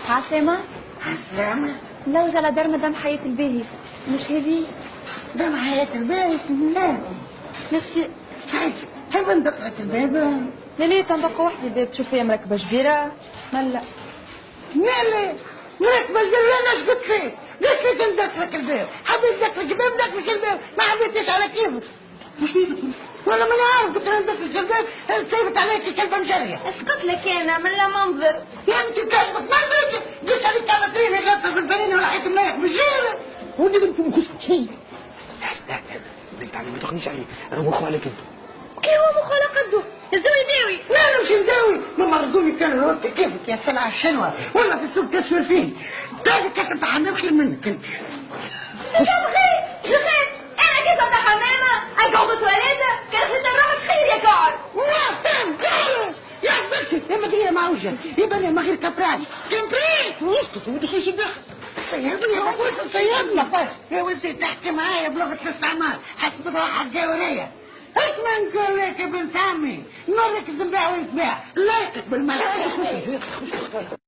عسلامة. عسلامة. نلوج على دار مدام حياة الباهي، مش هذي؟ دام حياة الباهي؟ لا ميرسي. عايشة حب ندق لك الباب. لا لا تندق وحدي الباب، تشوف فيا مركبة كبيرة. ملا لا مركبة كبيرة. لا اش قلت لك؟ قلت لك ندق لك الباب، حبيت ندق لك الباب ندق لك الباب، ما حبيتش على كيفك. مش بيبك والله ما نعرف، قلت لها ندق لك الباب سيبت عليك كلبة مجرية. اش قلت لك انا من لا منظر؟ يا انت كاشفك منظرك، قش عليك كلمتين غاصة في البنين ولا حيت منايح بالجيرة. ودي قلت لكم خش شيء. استنى بنت علي ما تاخذنيش عليه، انا مخو عليك انت. كي هو مخه على قده، الزوي داوي. لا انا مش نداوي، ما مرضوني كانوا الوقت كيفك يا سلعة الشنوة، والله في السوق تسوى فين. تاعي كاس بتاع حمام خير منك انت. سكر خير، شو خير؟ انا كيسة بتاع حمامة، اقعد تواليتة، كان خير روحك خير يا قاعد. لا فهم خلاص يا بنتي يا مدينة معوجة يبقى لي ما غير كفراش كمبريت. اسكت ما تدخلش الدخل. سيبني يا ولد سيبني يا ولدي تحكي معايا بلغة الاستعمار حسب روحك الجوارية. اسمع نقول لك يا بنت عمي نورك الزنباع ويتباع لايقك بالملح.